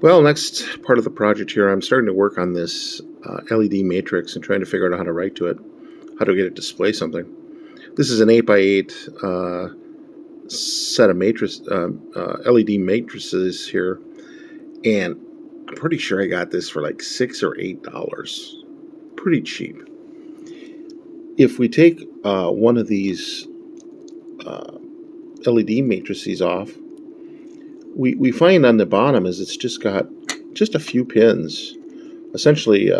Well, next part of the project here, I'm starting to work on this LED matrix and trying to figure out how to write to it, how to get it to display something. This is an 8x8 set of LED matrices here, and I'm pretty sure I got this for like $6 or $8. Pretty cheap. If we take one of these LED matrices off, we find on the bottom is it's just got just a few pins, essentially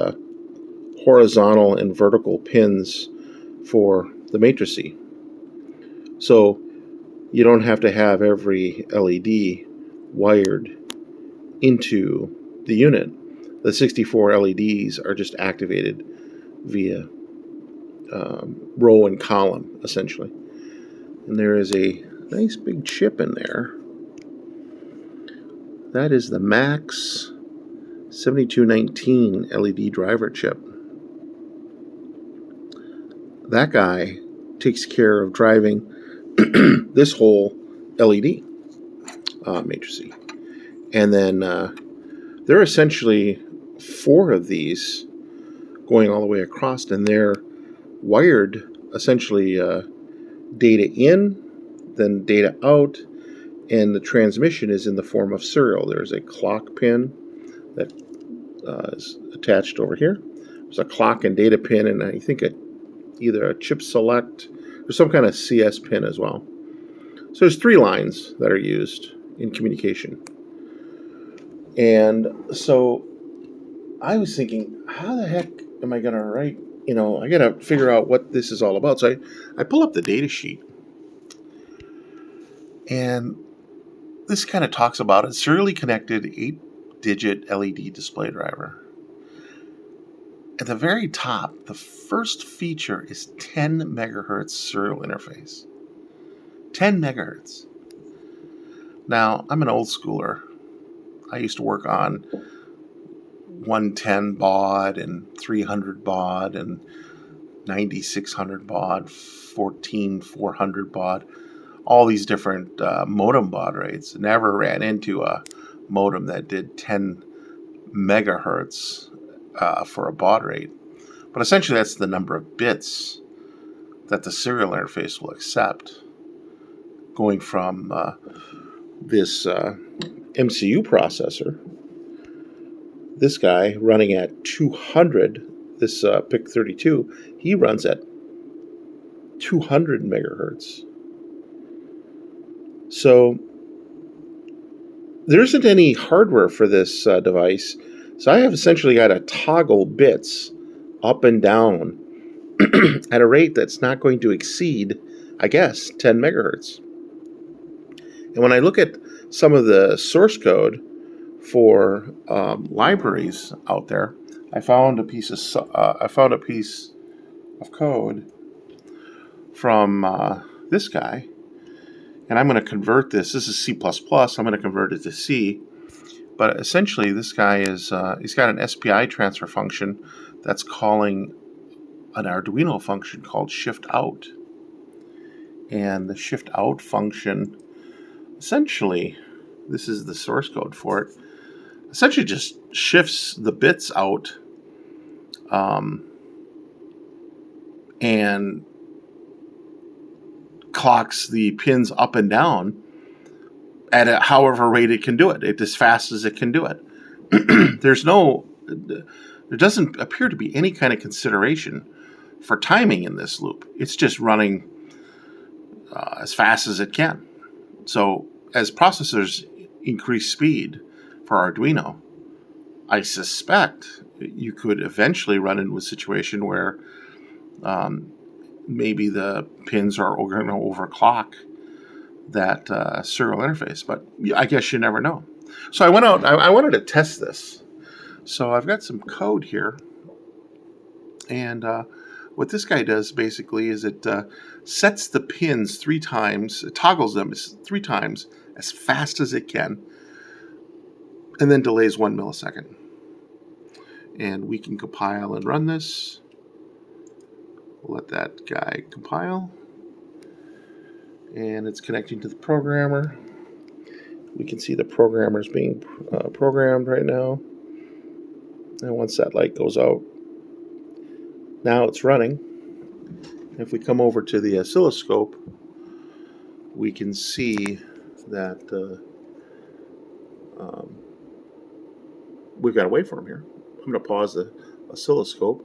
horizontal and vertical pins for the matrice. So you don't have to have every LED wired into the unit. The 64 LEDs are just activated via row and column, essentially. And there is a nice big chip in there. That is the Max 7219 LED driver chip. That guy takes care of driving this whole LED matrix. And then there are essentially 4 of these going all the way across, and they're wired essentially data in, then data out, and the transmission is in the form of serial. There's a clock pin that is attached over here. There's a clock and data pin, and I think either a chip select or some kind of CS pin as well. So there's 3 lines that are used in communication. And so I was thinking, how the heck am I going to write? I got to figure out what this is all about. So I pull up the data sheet, and this kind of talks about a serially connected 8-digit LED display driver. At the very top, the first feature is 10 megahertz serial interface. 10 megahertz. Now, I'm an old schooler. I used to work on 110 baud and 300 baud and 9600 baud, 14400 baud, all these different modem baud rates. Never ran into a modem that did 10 megahertz for a baud rate. But essentially that's the number of bits that the serial interface will accept, going from this MCU processor, this guy running at 200, this PIC32, he runs at 200 megahertz. So there isn't any hardware for this device. So I have essentially got to toggle bits up and down at a rate that's not going to exceed, I guess, 10 megahertz. And when I look at some of the source code for libraries out there, I found a piece of code from this guy, and I'm going to convert this. This is C++. I'm going to convert it to C. But essentially, this guy he's got an SPI transfer function that's calling an Arduino function called shift out. And the shift out function, essentially, this is the source code for it, essentially just shifts the bits out and clocks the pins up and down at however rate it can do it, as fast as it can do it. There doesn't appear to be any kind of consideration for timing in this loop. It's just running as fast as it can. So as processors increase speed for Arduino, I suspect you could eventually run into a situation where maybe the pins are going to overclock that serial interface, but I guess you never know. So I went out, I wanted to test this. So I've got some code here, and what this guy does basically is it sets the pins 3 times, it toggles them 3 times as fast as it can, and then delays 1 millisecond. And we can compile and run this. We'll let that guy compile. And it's connecting to the programmer. We can see the programmers being programmed right now. And once that light goes out, now it's running. If we come over to the oscilloscope, we can see that we've got a waveform here. I'm going to pause the oscilloscope,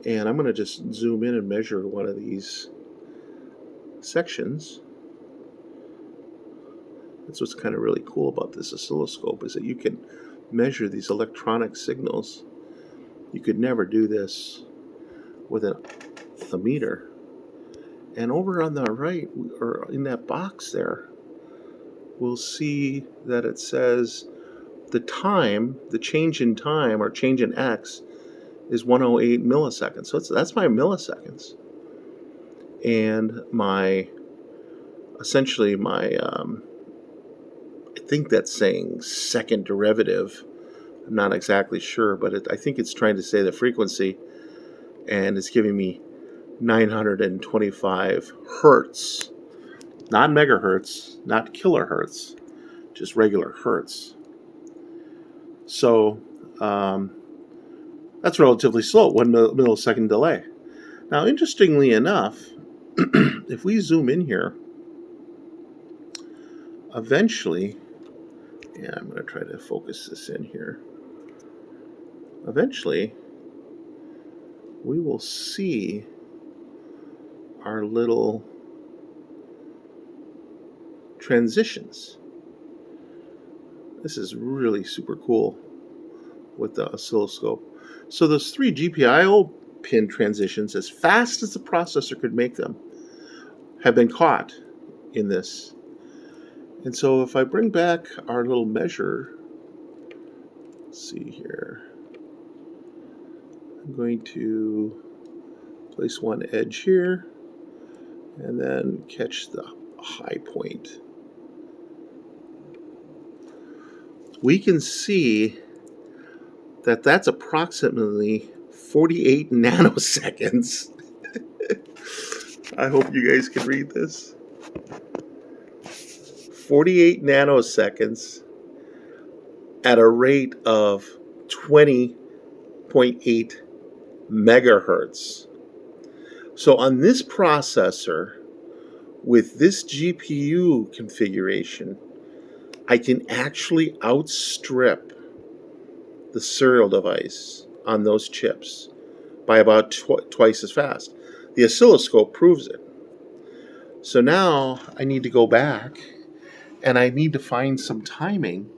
and I'm going to just zoom in and measure one of these sections. That's what's kind of really cool about this oscilloscope, is that you can measure these electronic signals. You could never do this with a meter. And over on the right, or in that box there, we'll see that it says the time, the change in time, or change in x, is 108 milliseconds. So that's my milliseconds. And essentially my, I think that's saying second derivative. I'm not exactly sure, but I think it's trying to say the frequency, and it's giving me 925 hertz, not megahertz, not kilohertz, just regular hertz. So that's relatively slow, 1 millisecond delay. Now, interestingly enough, if we zoom in here, eventually, I'm going to try to focus this in here. Eventually, we will see our little transitions. This is really super cool with the oscilloscope. So those 3 GPIO pin transitions, as fast as the processor could make them, have been caught in this. And so if I bring back our little measure, let's see here, I'm going to place one edge here and then catch the high point. We can see that that's approximately 48 nanoseconds. I hope you guys can read this. 48 nanoseconds at a rate of 20.8 megahertz. So on this processor, with this GPU configuration, I can actually outstrip the serial device on those chips by about twice as fast. The oscilloscope proves it. So now I need to go back and I need to find some timing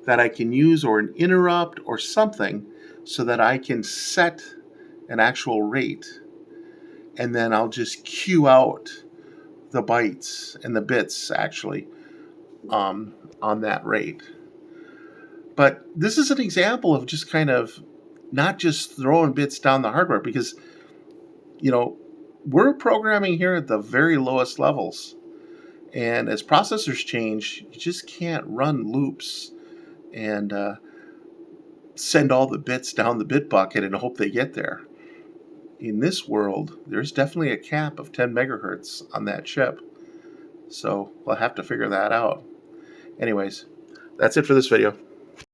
that I can use, or an interrupt or something, so that I can set an actual rate, and then I'll just queue out the bytes and the bits actually on that rate. But this is an example of just kind of not just throwing bits down the hardware, because we're programming here at the very lowest levels, and as processors change, you just can't run loops and send all the bits down the bit bucket and hope they get there. In this world, there's definitely a cap of 10 megahertz on that chip. So we'll have to figure that out. Anyways, that's it for this video.